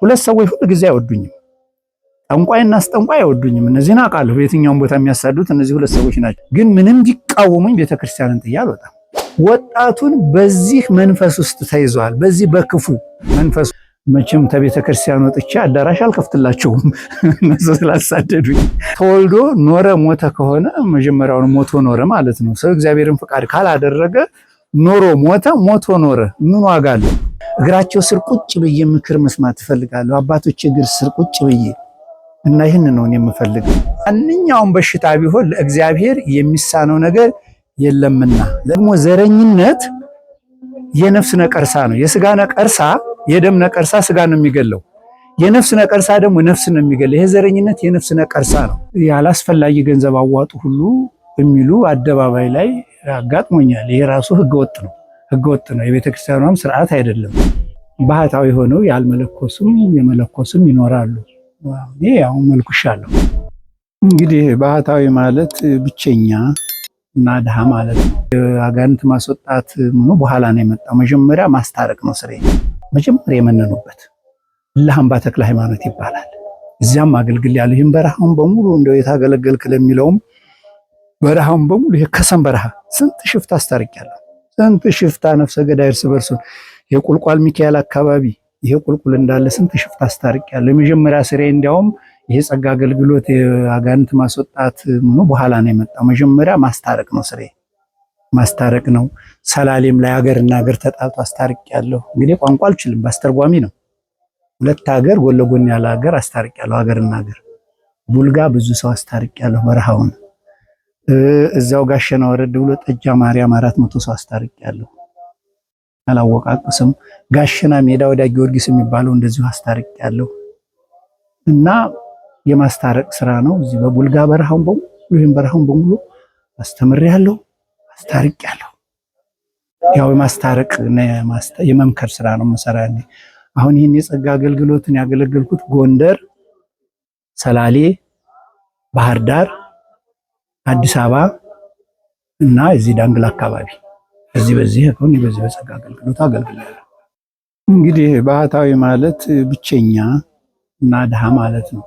ሁለት ሰዎች ሁሉ ጊዜ አይወዱኝም። ጠንቋይና አስጠንቋይ አይወዱኝም። እነዚህን አውቃለሁ። በየትኛውም ቦታ የሚያሳዱት እነዚህ ሁለት ሰዎች ናቸው። ግን ምንም ቢቃወሙኝ ቤተክርስቲያንን ጥዬ አልወጣም። ወጣቱን በዚህ መንፈስ ውስጥ ተይዟል። በዚህ በክፉ መንፈስ መቼም ከቤተክርስቲያን ወጥቼ አዳራሽ አልከፍትላቸውም እነሱ ስላሳደዱኝ። ተወልዶ ኖረ ሞተ ከሆነ መጀመሪያውን ሞቶ ኖረ ማለት ነው። ሰው እግዚአብሔርን ፍቃድ ካላደረገ ኖሮ ሞተ፣ ሞቶ ኖረ፣ ምን ዋጋ አለው? እግራቸው ስር ቁጭ ብዬ ምክር መስማት እፈልጋለሁ። አባቶች እግር ስር ቁጭ ብዬ እና ይህን ነው የምፈልገው። ማንኛውም በሽታ ቢሆን ለእግዚአብሔር የሚሳነው ነገር የለምና። ደግሞ ዘረኝነት የነፍስ ነቀርሳ ነው። የስጋ ነቀርሳ፣ የደም ነቀርሳ ስጋ ነው የሚገለው። የነፍስ ነቀርሳ ደግሞ ነፍስ ነው የሚገለው። ይሄ ዘረኝነት የነፍስ ነቀርሳ ነው። ያላስፈላጊ ገንዘብ አዋጡ ሁሉ የሚሉ አደባባይ ላይ አጋጥሞኛል። ይሄ ራሱ ህገወጥ ነው፣ ህገወጥ ነው። የቤተክርስቲያኗም ስርዓት አይደለም። ባህታዊ ሆነው ያልመለኮሱም የመለኮሱም ይኖራሉ። ይሄ ያው መልኩሻለሁ። እንግዲህ ባህታዊ ማለት ብቸኛ እና ድሃ ማለት ነው። አጋንንት ማስወጣት በኋላ ነው የመጣው። መጀመሪያ ማስታረቅ ነው ስሬ። መጀመሪያ የመነኑበት ለአምባ ተክለ ሃይማኖት ይባላል። እዚያም አገልግል ያለው ይህም በረሃውን በሙሉ እንደው የታገለገልክ ለሚለውም በረሃውን በሙሉ የከሰም በረሃ ስንት ሽፍታ አስታርቂያለሁ። ስንት ሽፍታ ነፍሰ ገዳይ እርስ በርሱን የቁልቋል ሚካኤል አካባቢ ይሄ ቁልቁል እንዳለ ስንት ሽፍታ አስታርቂያለሁ። የመጀመሪያ ስሬ እንዲያውም ይሄ ጸጋ አገልግሎት የአጋንንት ማስወጣት በኋላ ነው የመጣው። መጀመሪያ ማስታረቅ ነው ስሬ፣ ማስታረቅ ነው። ሰላሌም ላይ ሀገርና ሀገር ተጣልቶ አስታርቂያለሁ። እንግዲህ ቋንቋ አልችልም፣ በአስተርጓሚ ነው። ሁለት ሀገር ጎን ለጎን ያለ ሀገር አስታርቂያለሁ፣ ሀገርና ሀገር። ቡልጋ ብዙ ሰው አስታርቂያለሁ በረሃውን። እዛው ጋሸና ወረድ ብሎ ጠጃ ማርያም 400 ሰው አስታርቂያለሁ። አላወቃቅስም። ጋሸና ሜዳ ወዳ ጊዮርጊስ የሚባለው እንደዚሁ አስታርቂያለሁ። እና የማስታረቅ ስራ ነው። እዚህ በቡልጋ በረሃውን በሙሉ ይሄን በረሃውን በሙሉ አስተምሬያለሁ፣ አስታርቂያለሁ። ያው የማስታረቅ የመምከር ስራ ነው መሰራኔ። አሁን ይህን የጸጋ አገልግሎትን ያገለገልኩት ጎንደር፣ ሰላሌ፣ ባህር ዳር፣ አዲስ አበባ እና እዚህ ዳንግላ አካባቢ በዚህ በጸጋ አገልግሎት አገልግላለሁ። እንግዲህ ባህታዊ ማለት ብቸኛ እና ድሃ ማለት ነው።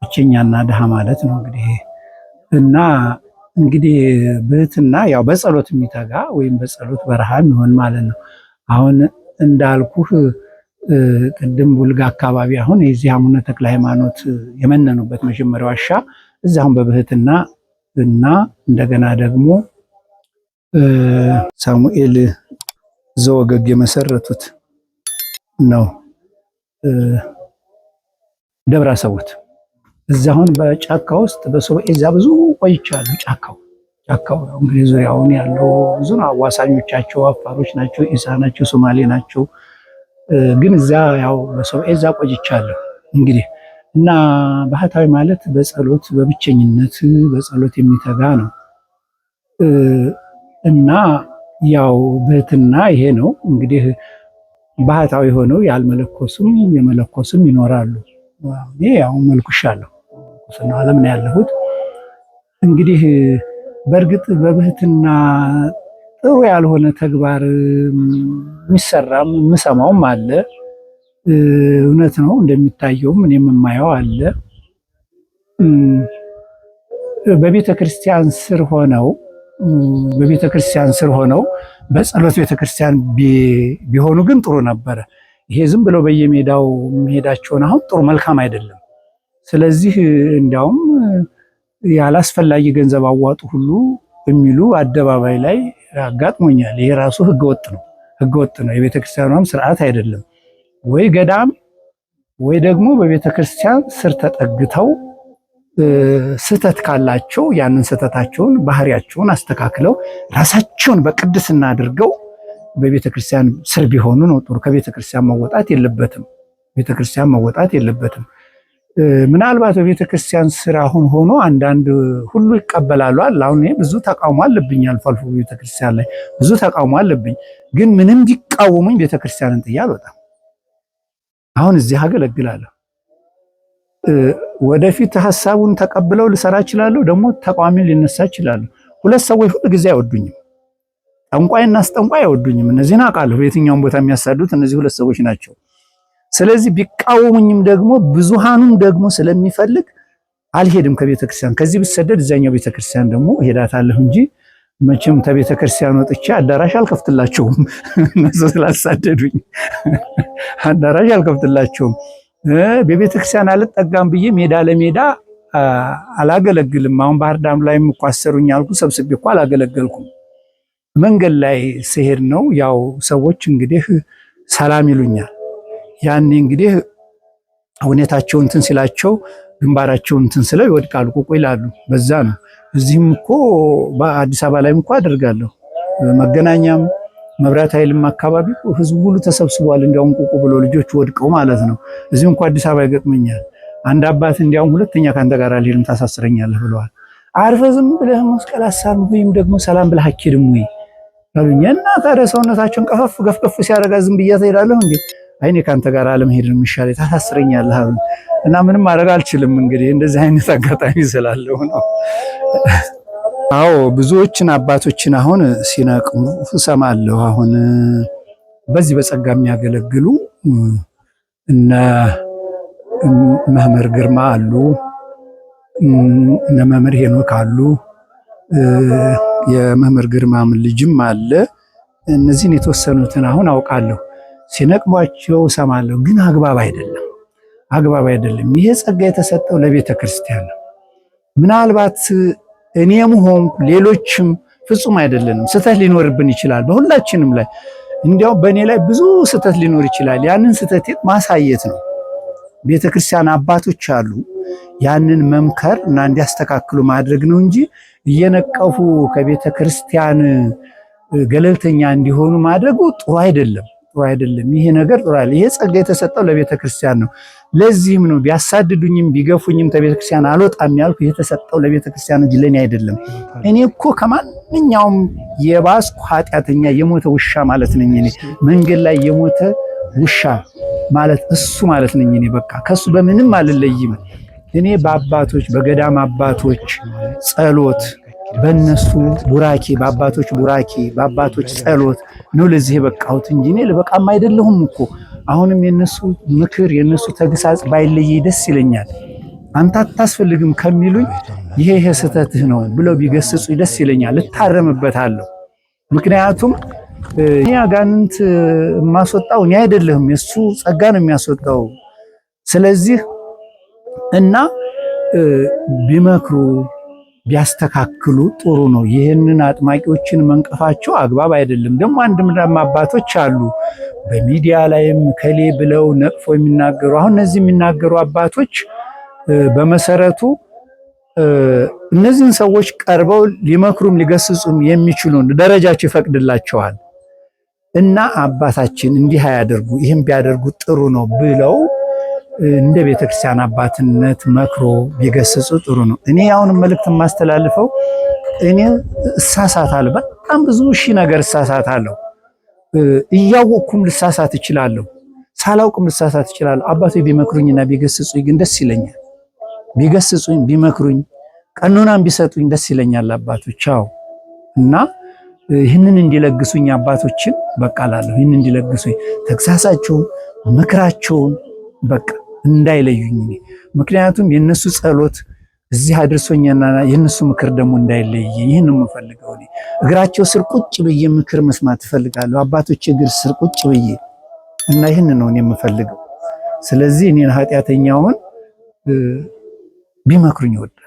ብቸኛና ድሃ ማለት ነው እንግዲህ። እና እንግዲህ ብህትና ያው በጸሎት የሚተጋ ወይም በጸሎት በረሃ የሚሆን ማለት ነው። አሁን እንዳልኩህ ቅድም ቡልጋ አካባቢ አሁን የዚህ አቡነ ተክለ ሃይማኖት የመነኑበት መጀመሪያ ዋሻ እዛሁን በብህትና እና እንደገና ደግሞ ሳሙኤል ዘወገግ የመሰረቱት ነው ደብረ አሰቦት። እዛሁን በጫካ ውስጥ በሱባኤ እዛ ብዙ ቆይቻለሁ። ጫካው እንግዲህ ዙሪያውን ያለው ብዙ አዋሳኞቻቸው አፋሮች ናቸው፣ ኢሳ ናቸው፣ ሶማሌ ናቸው። ግን እዛ ያው በሱባኤ እዛ ቆይቻለሁ እንግዲህ። እና ባህታዊ ማለት በጸሎት በብቸኝነት በጸሎት የሚተጋ ነው። እና ያው ብህትና ይሄ ነው እንግዲህ። ባህታዊ ሆነው ያልመለኮሱም የመለኮሱም ይኖራሉ። ይሄ ያው መልኩሻለሁ ነው ዓለም ነው ያለሁት። እንግዲህ በእርግጥ በብህትና ጥሩ ያልሆነ ተግባር የሚሰራም የምሰማውም አለ። እውነት ነው እንደሚታየውም እኔም የማየው አለ። በቤተክርስቲያን ስር ሆነው በጸሎት ቤተክርስቲያን ቢሆኑ ግን ጥሩ ነበረ። ይሄ ዝም ብለው በየሜዳው መሄዳቸውን አሁን ጥሩ መልካም አይደለም። ስለዚህ እንዲያውም ያላስፈላጊ ገንዘብ አዋጡ ሁሉ የሚሉ አደባባይ ላይ አጋጥሞኛል። ይሄ ራሱ ህገወጥ ነው፣ ህገወጥ ነው። የቤተክርስቲያኗም ስርዓት አይደለም። ወይ ገዳም ወይ ደግሞ በቤተክርስቲያን ስር ተጠግተው ስህተት ካላቸው ያንን ስህተታቸውን ባህሪያቸውን አስተካክለው ራሳቸውን በቅድስና አድርገው በቤተክርስቲያን ስር ቢሆኑ ነው ጥሩ። ከቤተክርስቲያን መወጣት የለበትም። ምናልባት በቤተክርስቲያን ስር አሁን ሆኖ አንዳንድ ሁሉ ይቀበላሉ። አሁን ብዙ ተቃውሞ አለብኝ፣ አልፎ አልፎ ቤተክርስቲያን ላይ ብዙ ተቃውሞ አለብኝ። ግን ምንም ቢቃወሙኝ ቤተክርስቲያንን ጥዬ አልወጣም። አሁን እዚህ አገለግላለሁ። ወደፊት ሐሳቡን ተቀብለው ልሰራ እችላለሁ። ደግሞ ተቃዋሚ ሊነሳ እችላለሁ። ሁለት ሰዎች ሁሉ ጊዜ አይወዱኝም። ጠንቋይና አስጠንቋይ አይወዱኝም። እነዚህን አውቃለሁ። በየትኛውም ቦታ የሚያሳዱት እነዚህ ሁለት ሰዎች ናቸው። ስለዚህ ቢቃወሙኝም ደግሞ ብዙሃኑም ደግሞ ስለሚፈልግ አልሄድም ከቤተክርስቲያን። ከዚህ ብሰደድ እዛኛው ቤተክርስቲያን ደግሞ እሄዳታለሁ እንጂ መቼም ከቤተክርስቲያን ወጥቼ አዳራሽ አልከፍትላቸውም። እነሱ ስላሳደዱኝ አዳራሽ አልከፍትላቸውም። በቤተክርስቲያን አልጠጋም ብዬ ሜዳ ለሜዳ አላገለግልም። አሁን ባህር ዳር ላይም እኮ አሰሩኝ አልኩ፣ ሰብስቤ እኮ አላገለገልኩም። መንገድ ላይ ስሄድ ነው ያው ሰዎች እንግዲህ ሰላም ይሉኛል። ያኔ እንግዲህ ሁኔታቸው እንትን ሲላቸው ግንባራቸው እንትን ስለው ይወድቃሉ፣ ቁቁ ይላሉ። በዛ ነው። እዚህም እኮ በአዲስ አበባ ላይም እኮ አደርጋለሁ። መገናኛም መብራት ኃይልም አካባቢ ህዝቡ ሁሉ ተሰብስቧል። እንዲያውም ቁቁ ብሎ ልጆች ወድቀው ማለት ነው። እዚህም እኮ አዲስ አበባ ይገጥመኛል። አንድ አባት እንዲያውም ሁለተኛ ካንተ ጋር አልሄድም ታሳስረኛለህ ብለዋል። አርፈ ዝም ብለህ መስቀል አሳል ወይም ደግሞ ሰላም ብለህ አትሄድም ወይ አሉኝ። እና ታዲያ ሰውነታቸውን ቀፈፍ ገፍገፍ ሲያደርጋ ዝም ብዬ እሄዳለሁ እንዴ? አይኔ ካንተ ጋር አለመሄድ ነው የሚሻለኝ፣ ታሳስረኛለህ አሉኝ። እና ምንም ማድረግ አልችልም እንግዲህ እንደዚህ አይነት አጋጣሚ ስላለው ነው። አዎ ብዙዎችን አባቶችን አሁን ሲነቅሙ እሰማለሁ። አሁን በዚህ በጸጋ የሚያገለግሉ እነ መምህር ግርማ አሉ፣ እነ መምህር ሄኖክ አሉ፣ የመምህር ግርማም ልጅም አለ። እነዚህን የተወሰኑትን አሁን አውቃለሁ። ሲነቅሟቸው እሰማለሁ። ግን አግባብ አይደለም፣ አግባብ አይደለም። ይሄ ጸጋ የተሰጠው ለቤተ ክርስቲያን ነው። ምናልባት እኔም ሆንኩ ሌሎችም ፍጹም አይደለንም። ስህተት ሊኖርብን ይችላል በሁላችንም ላይ። እንዲያው በእኔ ላይ ብዙ ስህተት ሊኖር ይችላል። ያንን ስህተት ማሳየት ነው። ቤተ ክርስቲያን አባቶች አሉ፣ ያንን መምከር እና እንዲያስተካክሉ ማድረግ ነው እንጂ እየነቀፉ ከቤተ ክርስቲያን ገለልተኛ እንዲሆኑ ማድረጉ ጥሩ አይደለም፣ ጥሩ አይደለም። ይሄ ነገር ጥሩ አይደለም። ይሄ ጸጋ የተሰጠው ለቤተ ክርስቲያን ነው። ለዚህም ነው ቢያሳድዱኝም ቢገፉኝም ከቤተ ክርስቲያን አልወጣም ያልኩ። የተሰጠው ለቤተ ክርስቲያን እንጂ ለኔ አይደለም። እኔ እኮ ከማንኛውም የባስኩ ኃጢአተኛ የሞተ ውሻ ማለት ነኝ። እኔ መንገድ ላይ የሞተ ውሻ ማለት እሱ ማለት ነኝ። እኔ በቃ ከሱ በምንም አልለይም። እኔ በአባቶች በገዳም አባቶች ጸሎት፣ በእነሱ ቡራኬ፣ በአባቶች ቡራኬ፣ በአባቶች ጸሎት ነው ለዚህ የበቃሁት እንጂ እኔ ለበቃም አይደለሁም እኮ። አሁንም የነሱ ምክር የነሱ ተግሳጽ ባይለይ ደስ ይለኛል። አንተ አታስፈልግም ከሚሉኝ ይሄ ስህተትህ ነው ብለው ቢገስጹኝ ደስ ይለኛል፣ እታረምበታለሁ። ምክንያቱም እኔ አጋንንት የማስወጣው እኔ አይደለሁም፣ የሱ ጸጋ ነው የሚያስወጣው። ስለዚህ እና ቢመክሩ ቢያስተካክሉ ጥሩ ነው። ይህንን አጥማቂዎችን መንቀፋቸው አግባብ አይደለም። ደግሞ አንድም አባቶች አሉ በሚዲያ ላይም ከሌ ብለው ነቅፎ የሚናገሩ። አሁን እነዚህ የሚናገሩ አባቶች በመሰረቱ እነዚህን ሰዎች ቀርበው ሊመክሩም ሊገስጹም የሚችሉ ደረጃቸው ይፈቅድላቸዋል። እና አባታችን እንዲህ አያደርጉ ይህም ቢያደርጉ ጥሩ ነው ብለው እንደ ቤተክርስቲያን አባትነት መክሮ ቢገስጹ ጥሩ ነው። እኔ አሁን መልእክት የማስተላልፈው እኔ እሳሳታለሁ፣ በጣም ብዙ ሺህ ነገር እሳሳታለሁ። እያወቅኩም ልሳሳት እችላለሁ፣ ሳላውቅም ልሳሳት እችላለሁ። አባቶች ቢመክሩኝና ቢገስጹኝ ግን ደስ ይለኛል። ቢገስጹኝ ቢመክሩኝ ቀኖናም ቢሰጡኝ ደስ ይለኛል አባቶች። አዎ እና ይህንን እንዲለግሱኝ አባቶችን በቃላለሁ። ይህንን እንዲለግሱኝ ተግሳጻቸውን ምክራቸውን በቃ እንዳይለዩኝ። ምክንያቱም የነሱ ጸሎት እዚህ አድርሶኛልና የነሱ ምክር ደግሞ እንዳይለይ ይህን ነው የምፈልገው። እግራቸው ስር ቁጭ ብዬ ምክር መስማት እፈልጋለሁ። አባቶች እግር ስር ቁጭ ብዬ እና ይህን ነው የምፈልገው። ስለዚህ እኔን ኃጢአተኛውን ቢመክሩኝ እወዳለሁ።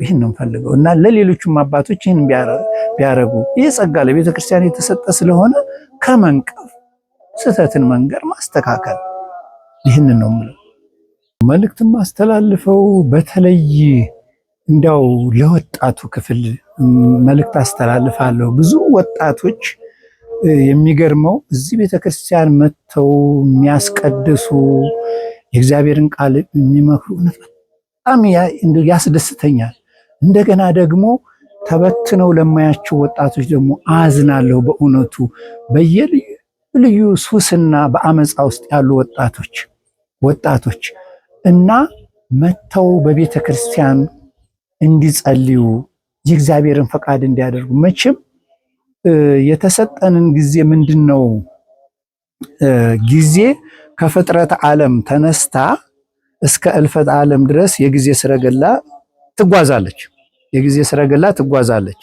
ይህን ነው የምፈልገው እና ለሌሎችም አባቶች ይህን ቢያረጉ ይህ ጸጋ ለቤተ ክርስቲያን የተሰጠ ስለሆነ ከመንቀፍ ስህተትን መንገር ማስተካከል፣ ይህንን ነው የምለው። መልእክትም አስተላልፈው በተለይ እንዲያው ለወጣቱ ክፍል መልእክት አስተላልፋለሁ። ብዙ ወጣቶች የሚገርመው እዚህ ቤተክርስቲያን መጥተው የሚያስቀድሱ የእግዚአብሔርን ቃል የሚመክሩ እውነት በጣም ያስደስተኛል። እንደገና ደግሞ ተበትነው ለማያቸው ወጣቶች ደግሞ አዝናለሁ። በእውነቱ በየልዩ ሱስና በአመፃ ውስጥ ያሉ ወጣቶች እና መጥተው በቤተ ክርስቲያን እንዲጸልዩ የእግዚአብሔርን ፈቃድ እንዲያደርጉ። መቼም የተሰጠንን ጊዜ ምንድነው? ጊዜ ከፍጥረት ዓለም ተነስታ እስከ እልፈት ዓለም ድረስ የጊዜ ሰረገላ ትጓዛለች። የጊዜ ሰረገላ ትጓዛለች።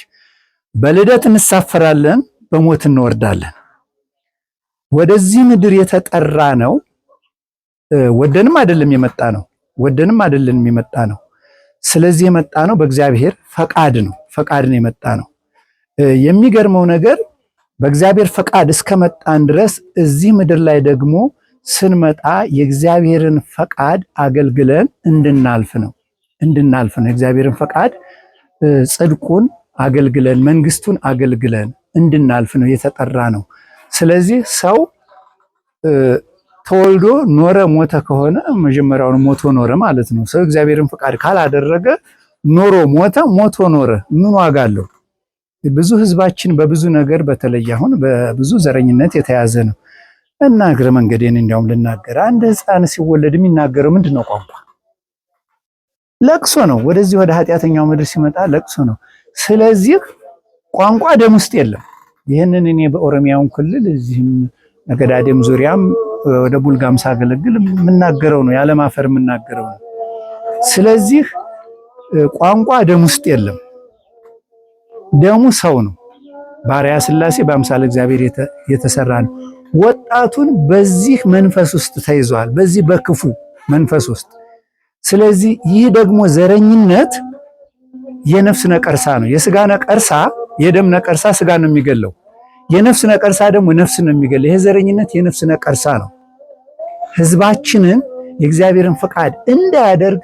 በልደት እንሳፈራለን፣ በሞት እንወርዳለን። ወደዚህ ምድር የተጠራ ነው ወደንም አይደለም የመጣ ነው። ወደንም አይደለም የመጣ ነው። ስለዚህ የመጣ ነው በእግዚአብሔር ፈቃድ ነው። ፈቃድን የመጣ ነው። የሚገርመው ነገር በእግዚአብሔር ፈቃድ እስከመጣን ድረስ እዚህ ምድር ላይ ደግሞ ስንመጣ የእግዚአብሔርን ፈቃድ አገልግለን እንድናልፍ ነው። የእግዚአብሔርን ፈቃድ ጽድቁን አገልግለን መንግስቱን አገልግለን እንድናልፍ ነው የተጠራ ነው። ስለዚህ ሰው ተወልዶ ኖረ ሞተ ከሆነ መጀመሪያውን ሞቶ ኖረ ማለት ነው። ሰው እግዚአብሔርን ፈቃድ ካላደረገ ኖሮ ሞተ፣ ሞቶ ኖረ ምን ዋጋ አለው? ብዙ ህዝባችን በብዙ ነገር በተለይ አሁን በብዙ ዘረኝነት የተያዘ ነው እና እግረ መንገዴን እንዲያውም ልናገር፣ አንድ ህፃን ሲወለድ የሚናገረው ምንድነው? ቋንቋ ለቅሶ ነው። ወደዚህ ወደ ኃጢአተኛው ምድር ሲመጣ ለቅሶ ነው። ስለዚህ ቋንቋ ደም ውስጥ የለም። ይህንን እኔ በኦሮሚያውን ክልል እዚህም ነገዳዴም ዙሪያም ወደ ቡልጋም ሳገለግል የምናገረው ነው፣ ያለማፈር የምናገረው ነው። ስለዚህ ቋንቋ ደም ውስጥ የለም። ደሙ ሰው ነው። ባሪያ ሥላሴ በአምሳለ እግዚአብሔር የተሰራ ነው። ወጣቱን በዚህ መንፈስ ውስጥ ተይዟል፣ በዚህ በክፉ መንፈስ ውስጥ። ስለዚህ ይህ ደግሞ ዘረኝነት የነፍስ ነቀርሳ ነው። የስጋ ነቀርሳ፣ የደም ነቀርሳ ስጋ ነው የሚገለው። የነፍስ ነቀርሳ ደግሞ ነፍስ ነው የሚገለው። ይሄ ዘረኝነት የነፍስ ነቀርሳ ነው። ህዝባችንን የእግዚአብሔርን ፈቃድ እንዳያደርግ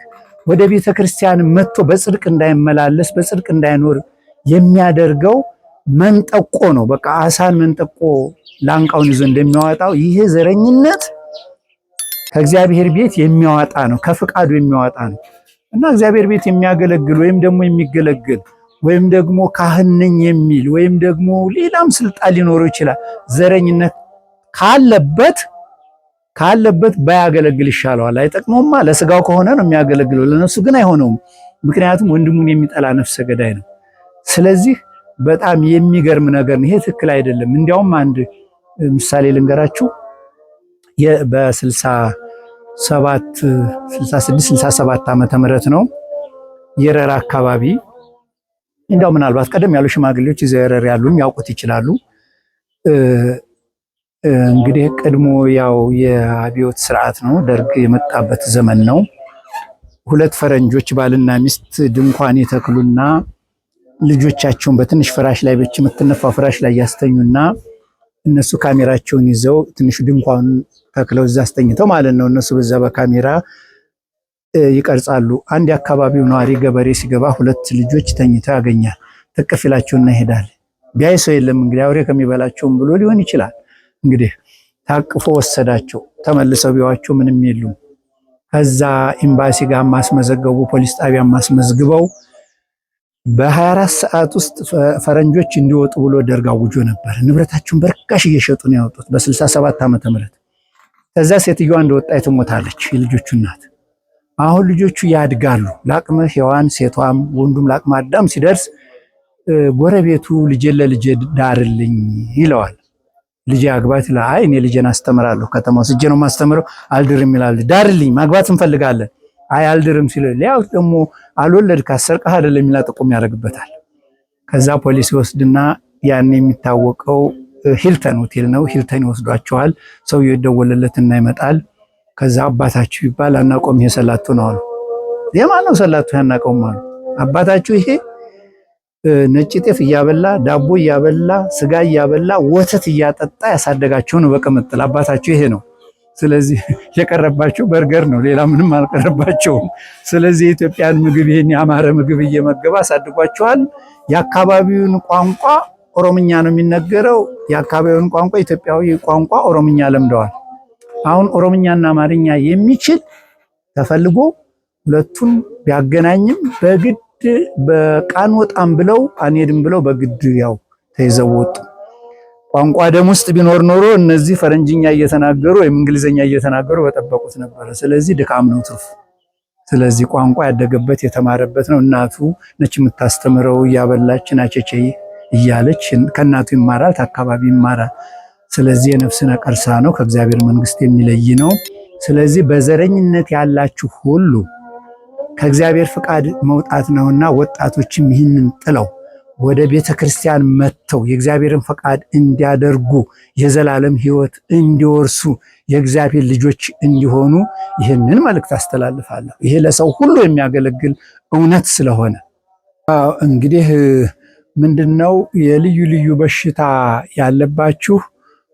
ወደ ቤተ ክርስቲያን መጥቶ በጽድቅ እንዳይመላለስ በጽድቅ እንዳይኖር የሚያደርገው መንጠቆ ነው። በቃ አሳን መንጠቆ ላንቃውን ይዞ እንደሚያወጣው ይሄ ዘረኝነት ከእግዚአብሔር ቤት የሚያወጣ ነው፣ ከፍቃዱ የሚያወጣ ነው። እና እግዚአብሔር ቤት የሚያገለግል ወይም ደግሞ የሚገለግል ወይም ደግሞ ካህን ነኝ የሚል ወይም ደግሞ ሌላም ስልጣን ሊኖረው ይችላል። ዘረኝነት ካለበት ባያገለግል ይሻለዋል። አይጠቅመውማ። ለስጋው ከሆነ ነው የሚያገለግለው፣ ለነፍሱ ግን አይሆነውም። ምክንያቱም ወንድሙን የሚጠላ ነፍሰ ገዳይ ነው። ስለዚህ በጣም የሚገርም ነገር ነው። ይሄ ትክክል አይደለም። እንዲያውም አንድ ምሳሌ ልንገራችሁ። በ66 ዓመተ ምህረት ነው የረራ አካባቢ። እንዲያው ምናልባት ቀደም ያሉ ሽማግሌዎች የረር ያሉም ያውቁት ይችላሉ። እንግዲህ ቀድሞ ያው የአብዮት ስርዓት ነው፣ ደርግ የመጣበት ዘመን ነው። ሁለት ፈረንጆች ባልና ሚስት ድንኳን የተክሉና ልጆቻቸውን በትንሽ ፍራሽ ላይ ብቻ የምትነፋው ፍራሽ ላይ ያስተኙና እነሱ ካሜራቸውን ይዘው ትንሽ ድንኳን ተክለው እዛ አስተኝተው ማለት ነው። እነሱ በዛ በካሜራ ይቀርጻሉ። አንድ የአካባቢው ነዋሪ ገበሬ ሲገባ ሁለት ልጆች ተኝተው ያገኛል። ትቅፍ ይላቸውና ይሄዳል። ቢያይ ሰው የለም እንግዲህ አውሬ ከሚበላቸውም ብሎ ሊሆን ይችላል። እንግዲህ ታቅፎ ወሰዳቸው። ተመልሰው ቢዋቸው ምንም የሉም። ከዛ ኤምባሲ ጋር ማስመዘገቡ፣ ፖሊስ ጣቢያ ማስመዝግበው በ24 ሰዓት ውስጥ ፈረንጆች እንዲወጡ ብሎ ደርግ አውጆ ነበር። ንብረታቸውን በርካሽ እየሸጡ ነው ያወጡት በ67 ዓመተ ምህረት። ከዛ ሴትዮዋ እንደወጣ ትሞታለች፣ የልጆቹ እናት። አሁን ልጆቹ ያድጋሉ። ለአቅመ ሔዋን ሴቷም ወንዱም ለአቅመ አዳም ሲደርስ ጎረቤቱ ልጄን ለልጄ ዳርልኝ ይለዋል። ልጄ አግባት ይላል። አይ እኔ ልጄን አስተምራለሁ፣ ከተማው ስጄ ነው ማስተምረው፣ አልድርም ይላል። ዳርልኝ ማግባት እንፈልጋለን። አይ አልድርም ሲል ሊያው ደግሞ አልወለድክ አሰርቀህ አይደለም የሚላ ጥቁም ያደርግበታል። ከዛ ፖሊስ ይወስድና ያን የሚታወቀው ሂልተን ሆቴል ነው፣ ሂልተን ይወስዷቸዋል። ሰውየው ይደወልለትና ይመጣል። ከዛ አባታችሁ ይባል አናቆም፣ ይሄ ሰላቱ ነው አሉ። የማን ነው ሰላቱ? ያናቀውም አሉ። አባታችሁ ይሄ ነጭ ጤፍ እያበላ ዳቦ እያበላ ስጋ እያበላ ወተት እያጠጣ ያሳደጋችሁ ነው በቅምጥል። አባታችሁ ይሄ ነው። ስለዚህ የቀረባቸው በርገር ነው፣ ሌላ ምንም አልቀረባቸውም። ስለዚህ የኢትዮጵያን ምግብ ይሄን ያማረ ምግብ እየመገበ አሳድጓቸዋል። የአካባቢውን ቋንቋ ኦሮምኛ ነው የሚነገረው። የአካባቢውን ቋንቋ ኢትዮጵያዊ ቋንቋ ኦሮምኛ ለምደዋል። አሁን ኦሮምኛና አማርኛ የሚችል ተፈልጎ ሁለቱን ቢያገናኝም በግድ በቃን ወጣም ብለው አንሄድም ብለው በግድ ያው ተይዘው ወጡ። ቋንቋ ደም ውስጥ ቢኖር ኖሮ እነዚህ ፈረንጅኛ እየተናገሩ ወይም እንግሊዘኛ እየተናገሩ በጠበቁት ነበር። ስለዚህ ድካም ነው ትርፉ። ስለዚህ ቋንቋ ያደገበት የተማረበት ነው። እናቱ ነች የምታስተምረው፣ እያበላች ናቸቼ እያለች ከእናቱ ይማራል፣ ከአካባቢ ይማራል። ስለዚህ የነፍስ ነቀርሳ ነው፣ ከእግዚአብሔር መንግስት የሚለይ ነው። ስለዚህ በዘረኝነት ያላችሁ ሁሉ ከእግዚአብሔር ፍቃድ መውጣት ነውና ወጣቶችም ይህንን ጥለው ወደ ቤተ ክርስቲያን መጥተው የእግዚአብሔርን ፈቃድ እንዲያደርጉ የዘላለም ሕይወት እንዲወርሱ የእግዚአብሔር ልጆች እንዲሆኑ ይህንን መልእክት አስተላልፋለሁ። ይሄ ለሰው ሁሉ የሚያገለግል እውነት ስለሆነ እንግዲህ ምንድነው የልዩ ልዩ በሽታ ያለባችሁ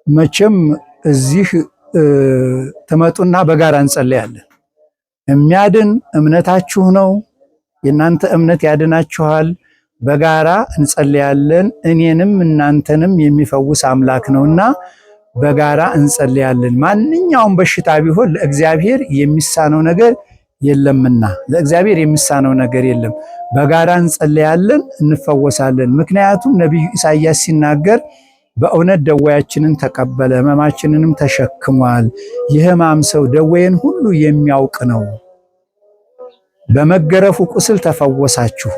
መቼም እዚህ ተመጡና በጋራ እንጸልያለን። የሚያድን እምነታችሁ ነው። የእናንተ እምነት ያድናችኋል። በጋራ እንጸልያለን። እኔንም እናንተንም የሚፈውስ አምላክ ነውና በጋራ እንጸልያለን። ማንኛውም በሽታ ቢሆን ለእግዚአብሔር የሚሳነው ነገር የለምና ለእግዚአብሔር የሚሳነው ነገር የለም። በጋራ እንጸልያለን፣ እንፈወሳለን። ምክንያቱም ነቢዩ ኢሳይያስ ሲናገር በእውነት ደዌያችንን ተቀበለ ሕማማችንንም ተሸክሟል፣ የሕማም ሰው ደዌን ሁሉ የሚያውቅ ነው፣ በመገረፉ ቁስል ተፈወሳችሁ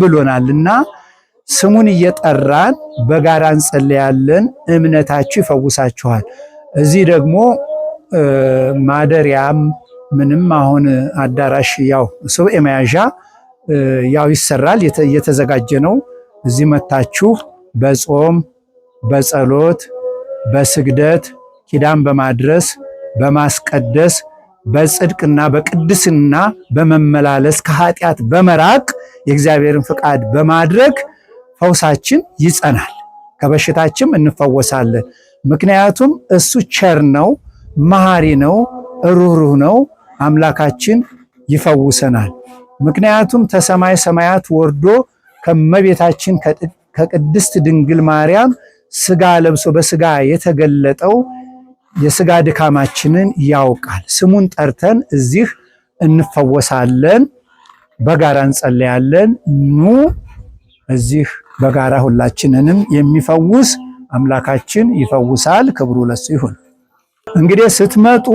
ብሎናልና ስሙን እየጠራን በጋራ እንጸልያለን። እምነታችሁ ይፈውሳችኋል። እዚህ ደግሞ ማደሪያም ምንም አሁን አዳራሽ ያው ሱባዔ መያዣ ያው ይሰራል፣ የተዘጋጀ ነው። እዚህ መታችሁ በጾም በጸሎት በስግደት ኪዳን በማድረስ በማስቀደስ በጽድቅና በቅድስና በመመላለስ ከኃጢአት በመራቅ የእግዚአብሔርን ፍቃድ በማድረግ ፈውሳችን ይጸናል፣ ከበሽታችን እንፈወሳለን። ምክንያቱም እሱ ቸር ነው፣ መሐሪ ነው፣ ሩህሩህ ነው። አምላካችን ይፈውሰናል። ምክንያቱም ከሰማይ ሰማያት ወርዶ ከመቤታችን ከቅድስት ድንግል ማርያም ስጋ ለብሶ በስጋ የተገለጠው የስጋ ድካማችንን ያውቃል። ስሙን ጠርተን እዚህ እንፈወሳለን፣ በጋራ እንጸልያለን። ኑ እዚህ በጋራ ሁላችንንም የሚፈውስ አምላካችን ይፈውሳል። ክብሩ ለሱ ይሁን። እንግዲህ ስትመጡ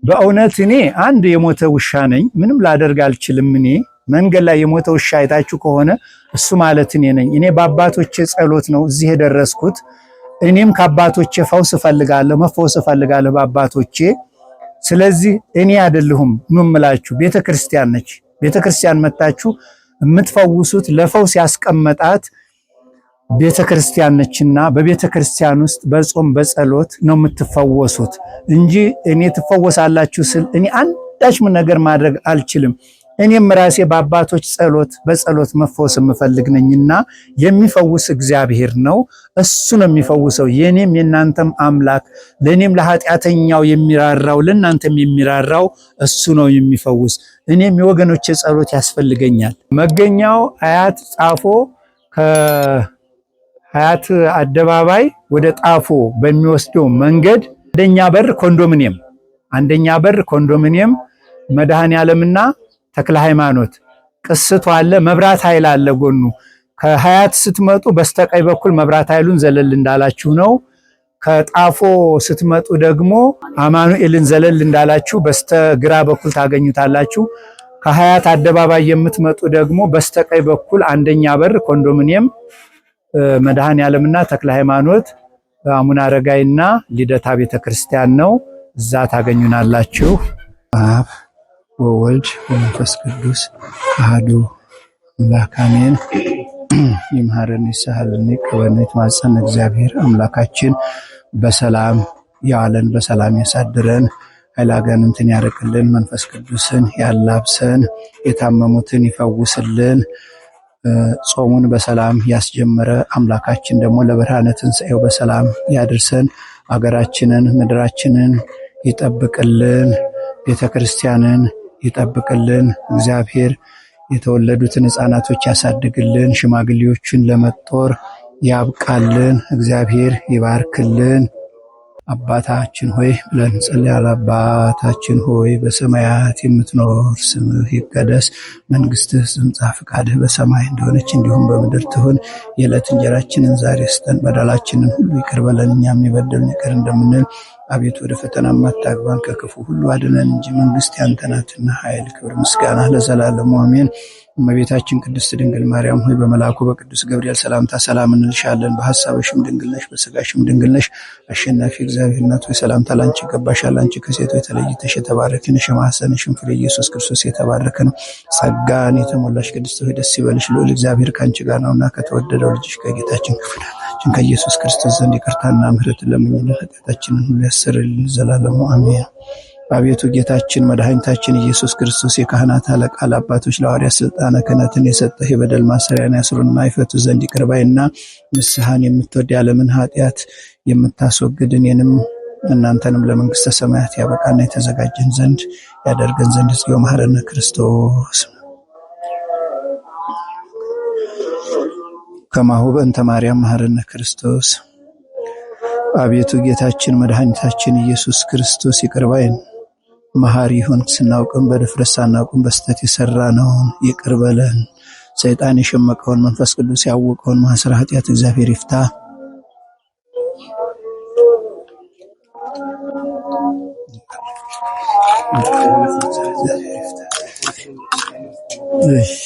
በእውነት እኔ አንድ የሞተ ውሻ ነኝ፣ ምንም ላደርግ አልችልም። እኔ መንገድ ላይ የሞተ ውሻ አይታችሁ ከሆነ እሱ ማለት እኔ ነኝ። እኔ በአባቶቼ ጸሎት ነው እዚህ የደረስኩት። እኔም ከአባቶቼ ፈውስ እፈልጋለሁ፣ መፈወስ እፈልጋለሁ በአባቶቼ። ስለዚህ እኔ አይደለሁም ምምላችሁ፣ ቤተክርስቲያን ነች። ቤተክርስቲያን መጣችሁ የምትፈውሱት ለፈውስ ያስቀመጣት ቤተክርስቲያን ነችና በቤተክርስቲያን ውስጥ በጾም በጸሎት ነው የምትፈወሱት እንጂ እኔ ትፈወሳላችሁ ስል እኔ አንዳች ነገር ማድረግ አልችልም። እኔም ራሴ በአባቶች ጸሎት በጸሎት መፈወስ የምፈልግ ነኝና የሚፈውስ እግዚአብሔር ነው። እሱ ነው የሚፈውሰው። የኔም የናንተም አምላክ ለኔም ለኃጢአተኛው የሚራራው ለናንተም የሚራራው እሱ ነው የሚፈውስ። እኔም የወገኖቼ ጸሎት ያስፈልገኛል። መገኛው አያት ጣፎ ከአያት አደባባይ ወደ ጣፎ በሚወስደው መንገድ አንደኛ በር ኮንዶሚኒየም መድኃኔዓለምና ተክለ ሃይማኖት ቅስቱ አለ። መብራት ኃይል አለ ጎኑ። ከሀያት ስትመጡ በስተቀኝ በኩል መብራት ኃይሉን ዘለል እንዳላችሁ ነው። ከጣፎ ስትመጡ ደግሞ አማኑኤልን ዘለል እንዳላችሁ በስተግራ በኩል ታገኙታላችሁ። ከሀያት አደባባይ የምትመጡ ደግሞ በስተቀኝ በኩል አንደኛ በር ኮንዶሚኒየም መድኃኔዓለምና ተክለ ሃይማኖት አቡነ አረጋይና ልደታ ቤተክርስቲያን ነው። እዛ ታገኙናላችሁ። አብ ወወልድ ወመንፈስ ቅዱስ አሐዱ አምላክ አሜን። ይምሐረን ይስሐልን ይቀበልን ይትማጸን እግዚአብሔር አምላካችን በሰላም ያዋለን በሰላም ያሳድረን፣ ኃይለ አጋንንትን ያርቅልን፣ መንፈስ ቅዱስን ያላብሰን፣ የታመሙትን ይፈውስልን። ጾሙን በሰላም ያስጀመረ አምላካችን ደግሞ ለብርሃነ ትንሣኤው በሰላም ያድርሰን። አገራችንን ምድራችንን ይጠብቅልን፣ ቤተክርስቲያንን ይጠብቅልን። እግዚአብሔር የተወለዱትን ሕፃናቶች ያሳድግልን፣ ሽማግሌዎችን ለመጦር ያብቃልን። እግዚአብሔር ይባርክልን። አባታችን ሆይ ብለን እንጸልያለን። አባታችን ሆይ በሰማያት የምትኖር ስምህ ይቀደስ፣ መንግስትህ ትምጣ፣ ፈቃድህ በሰማይ እንደሆነች እንዲሁም በምድር ትሁን። የዕለት እንጀራችንን ዛሬ ስጠን፣ በደላችንን ሁሉ ይቅር በለን እኛም የበደሉንን ይቅር እንደምንል፣ አቤቱ ወደ ፈተና አታግባን ከክፉ ሁሉ አድነን እንጂ መንግስት ያንተ ናትና ኃይል፣ ክብር፣ ምስጋና ለዘላለሙ አሜን። እመቤታችን ቅድስት ድንግል ማርያም ሆይ በመልአኩ በቅዱስ ገብርኤል ሰላምታ ሰላም እንልሻለን። በሐሳብሽም ድንግል ነሽ፣ በሥጋሽም ድንግል ነሽ። አሸናፊ እግዚአብሔር እናት ሆይ ሰላምታ ላንቺ ይገባሻል። አንቺ ከሴቶች ተለይተሽ የተባረክሽ ነሽ፣ የማኅፀንሽም ፍሬ ኢየሱስ ክርስቶስ የተባረከ ነው። ጸጋን የተሞላሽ ቅድስት ሆይ ደስ ይበልሽ፣ ልዑል እግዚአብሔር ከአንቺ ጋር ነውና ከተወደደው ልጅሽ ከጌታችን ከኢየሱስ ክርስቶስ ዘንድ ይቅርታና ምሕረትን ለምኝልን ኃጢአታችንን ሁሉ ያሰርልን ዘላለሙ አሜን። አቤቱ ጌታችን መድኃኒታችን ኢየሱስ ክርስቶስ የካህናት አለቃ ለአባቶች ለሐዋርያት ስልጣነ ክህነትን የሰጠህ የበደል ማሰሪያን ያስሩና ይፈቱ ዘንድ ይቅር ባይና ንስሐን የምትወድ የዓለምን ኃጢአት የምታስወግድ እኔንም እናንተንም ለመንግሥተ ሰማያት ያበቃና የተዘጋጀን ዘንድ ያደርገን ዘንድ እግዚኦ መሐረነ ክርስቶስ ከማሁ በእንተ ማርያም መሐረነ ክርስቶስ። አቤቱ ጌታችን መድኃኒታችን ኢየሱስ ክርስቶስ ይቅር ባይን መሐሪ ይሁን። ስናውቅም በድፍረት ሳናውቅም በስተት የሰራነውን ይቅር በለን። ሰይጣን የሸመቀውን መንፈስ ቅዱስ ያወቀውን ማሰረ ኃጢአት እግዚአብሔር ይፍታ። እሺ